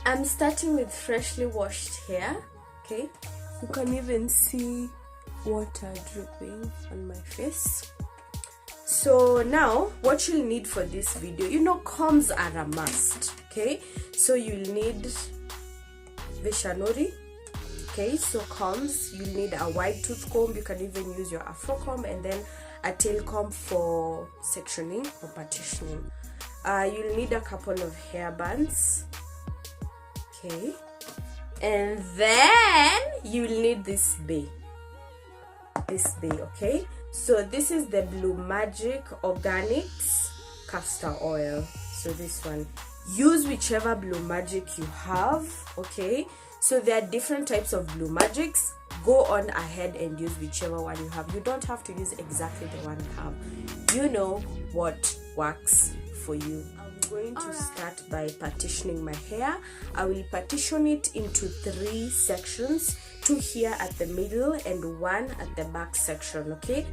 I'm starting with freshly washed hair. Okay, you can even see water dripping on my face. So now what you'll need for this video, combs are a must. Okay, so you'll need vishanuri. Okay, so combs, you'll need a wide tooth comb. You can even use your afro comb, and then a tail comb for sectioning or partitioning. You'll need a couple of hair bands. Okay, and then you'll need this bay. Okay, so this is the Blue Magic Organics castor oil. So this one, use whichever Blue Magic you have. Okay, so there are different types of Blue Magics. Go on ahead and use whichever one you have. You don't have to use exactly the one you have. You know what works for you. I'm going to start by partitioning my hair. I will partition it into 3 sections, 2 here at the middle and 1 at the back section. Okay,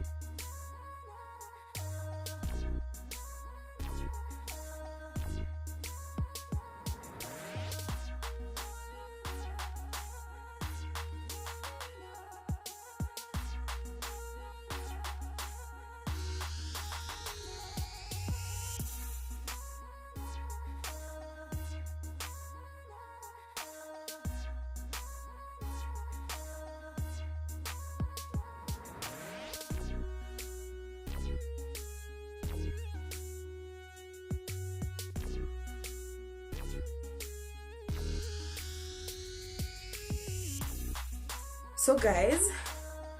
so guys,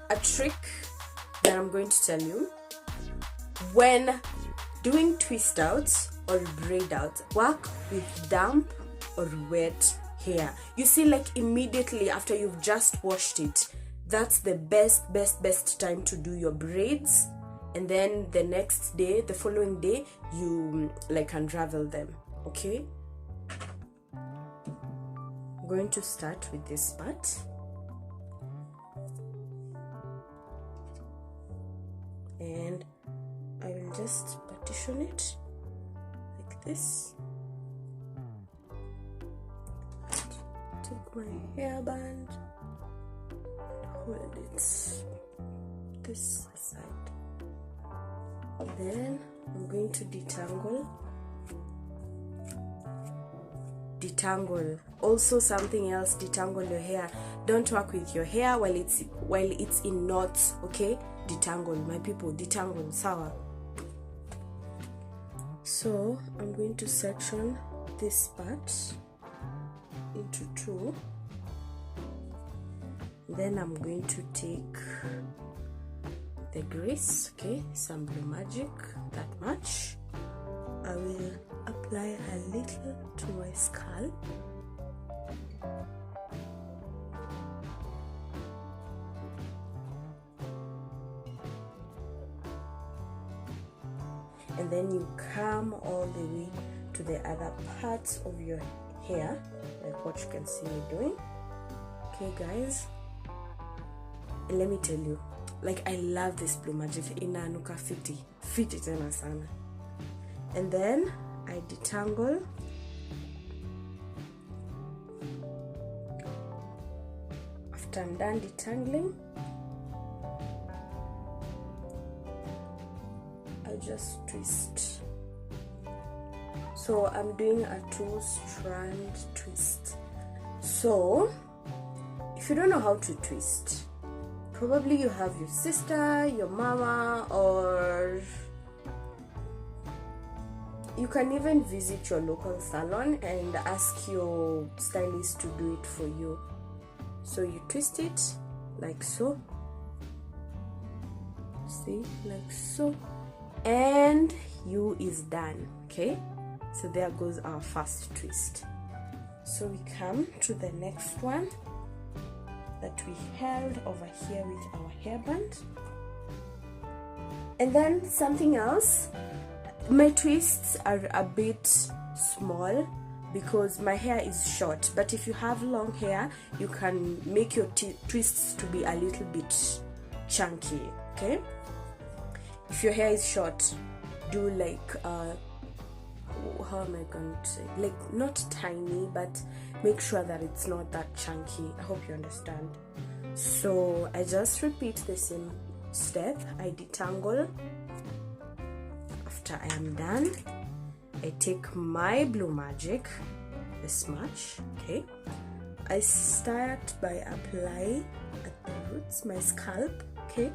a trick that I'm going to tell you: when doing twist outs or braid outs, work with damp or wet hair. You see, like immediately after you've just washed it, that's the best time to do your braids. And then the following day, you like unravel them. Okay, I'm going to start with this part. And I will just partition it like this. Take my hairband and hold it this side. Then I'm going to detangle. Also, something else, detangle your hair. Don't work with your hair while it's in knots. Okay, detangle, my people, detangle. Sawa. So I'm going to section this part into 2. Then I'm going to take the grease. Okay, some Blue Magic, that much. I will apply a little to my scalp. And then you come all the way to the other parts of your hair, like what you can see me doing. Okay guys, and let me tell you, like, I love this Blue Magic. Inanuka fiti tena sana. And then I detangle. After I'm done detangling, I just twist. So I'm doing a 2-strand twist. So if you don't know how to twist, probably you have your sister, your mama, or you can even visit your local salon and ask your stylist to do it for you. So you twist it like so. See, like so. And you is done. Okay, so there goes our first twist. So we come to the next one that we held over here with our hairband. And then something else, my twists are a bit small because my hair is short, but if you have long hair, you can make your twists to be a little bit chunky. Okay, if your hair is short, do like how am I going to say, like not tiny, but make sure that it's not that chunky. I hope you understand. So I just repeat the same step. I detangle. After I am done, I take my Blue Magic, this much, okay. I start by apply at the roots, my scalp, okay,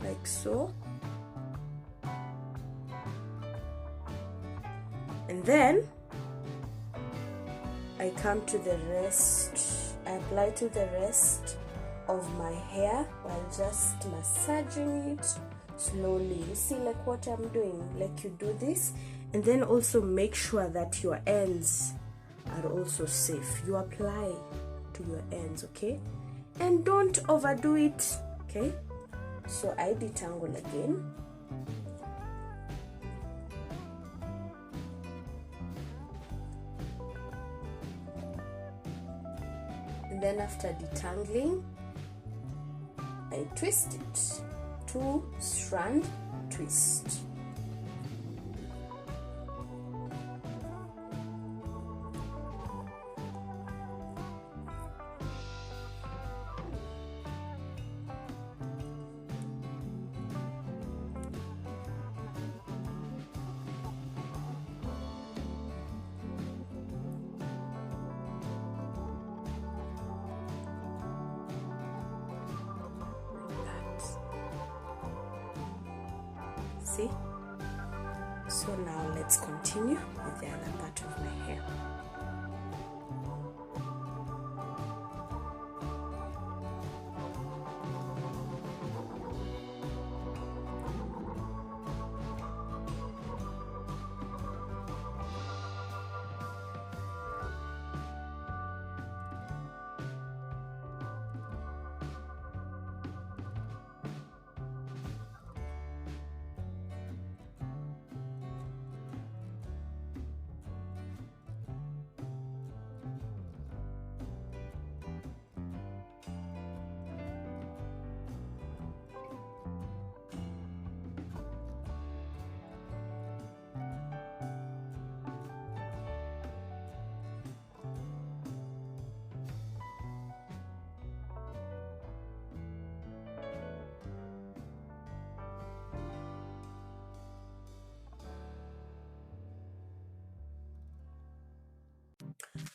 like so. And then I come to the rest, I apply to the rest of my hair while just massaging it slowly. You see like what I'm doing, like you do this, and then also make sure that your ends are also safe. You apply to your ends, okay, and don't overdo it, okay. So I detangle again. And then after detangling, I twist it, 2 strand twist. See? So now let's continue with the other part of my hair.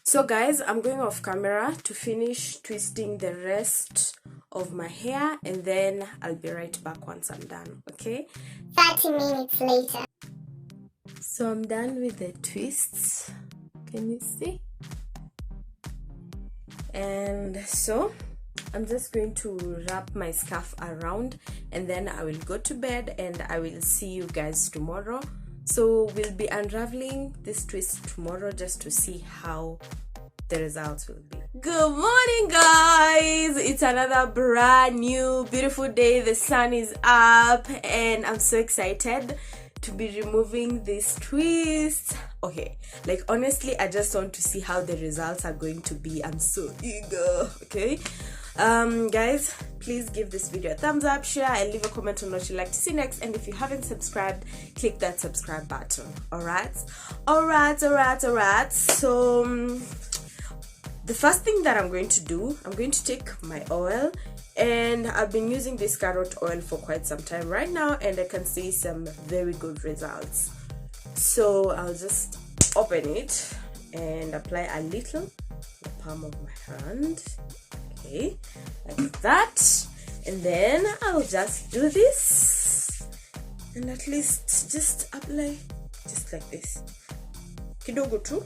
So guys, I'm going off camera to finish twisting the rest of my hair, and then I'll be right back once I'm done, okay? 30 minutes later. So I'm done with the twists, can you see? And so I'm just going to wrap my scarf around, and then I will go to bed, and I will see you guys tomorrow. So we'll be unraveling this twist tomorrow just to see how the results will be. Good morning guys, it's another brand new beautiful day. The sun is up and I'm so excited to be removing this twist. Okay, like honestly I just want to see how the results are going to be. I'm so eager. Okay, guys, please give this video a thumbs up, share, and leave a comment on what you'd like to see next. And if you haven't subscribed, click that subscribe button. All right. So the first thing that I'm going to do, I'm going to take my oil, and I've been using this carrot oil for quite some time right now, and I can see some very good results. So I'll just open it and apply a little in the palm of my hand, okay, like that. And then I'll just do this and at least just apply just like this, kidogo tu.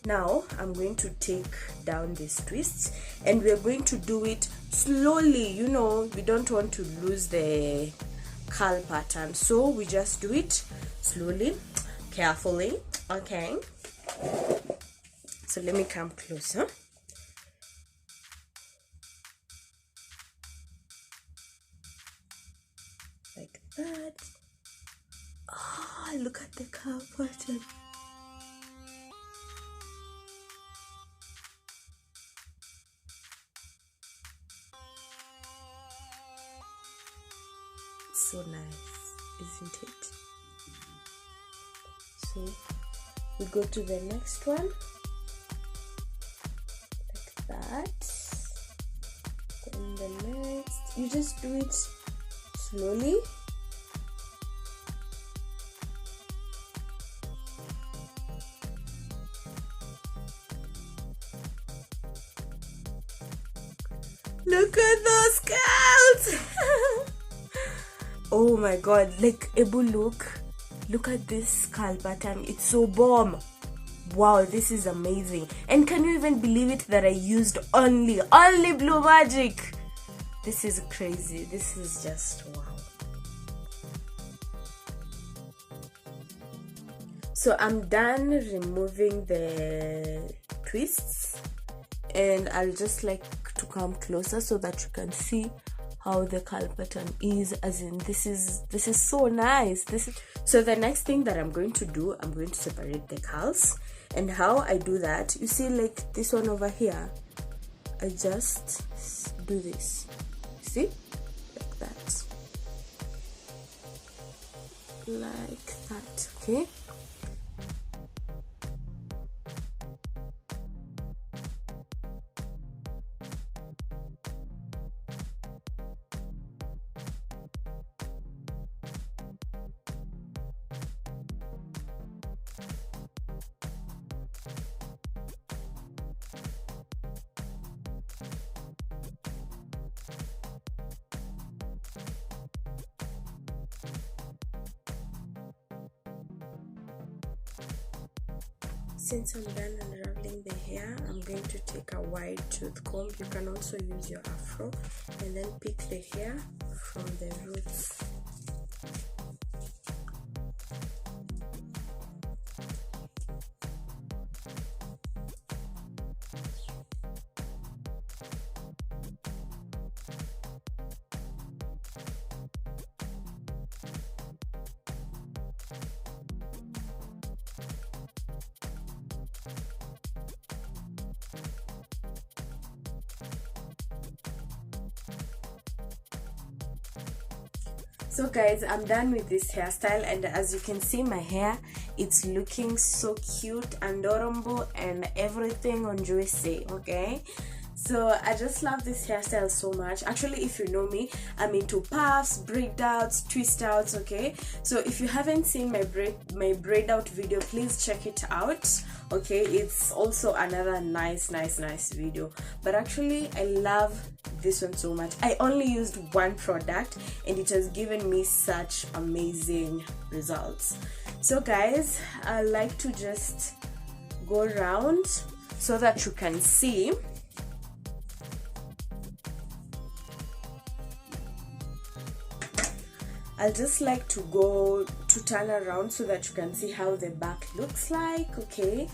Now I'm going to take down these twists, and we're going to do it slowly. You know, we don't want to lose the curl pattern, so we just do it slowly, carefully, okay? So let me come closer. Like that. Oh, look at the curl pattern. So nice. isn't it? So we go to the next one like that. Then the next, you just do it slowly. Look at those scouts! Oh my god, like Ebu, look at this skull pattern. It's so bomb. Wow, this is amazing. And can you even believe it that I used only blue magic? This is crazy. This is just wow. So I'm done removing the twists, and I'll just like to come closer so that you can see how the curl pattern is. As in, this is so nice. So the next thing that I'm going to do, I'm going to separate the curls. And how I do that, you see, like this one over here, I just do this, see, like that, okay. Since I'm done unraveling the hair, I'm going to take a wide tooth comb. You can also use your afro, and then pick the hair from the roots. So guys, I'm done with this hairstyle, and as you can see, my hair, it's looking so cute, adorable, and everything on juicy. Okay, so I just love this hairstyle so much. Actually, if you know me, I'm into puffs, braid outs, twist outs. Okay, so if you haven't seen my braid out video, please check it out. Okay, it's also another nice video. But actually, I love this one so much. I only used one product and it has given me such amazing results. So guys, I like to just go around so that you can see. I'll just like to turn around so that you can see how the back looks like. Okay,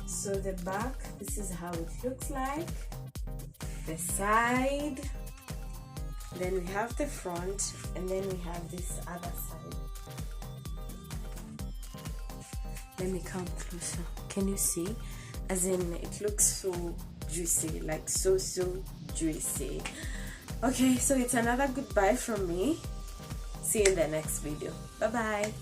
so the back, this is how it looks like. The side, then we have the front, and then we have this other side. Let me come closer. Can you see? As in, it looks so juicy, like so juicy. Okay, so it's another goodbye from me. See you in the next video. Bye bye.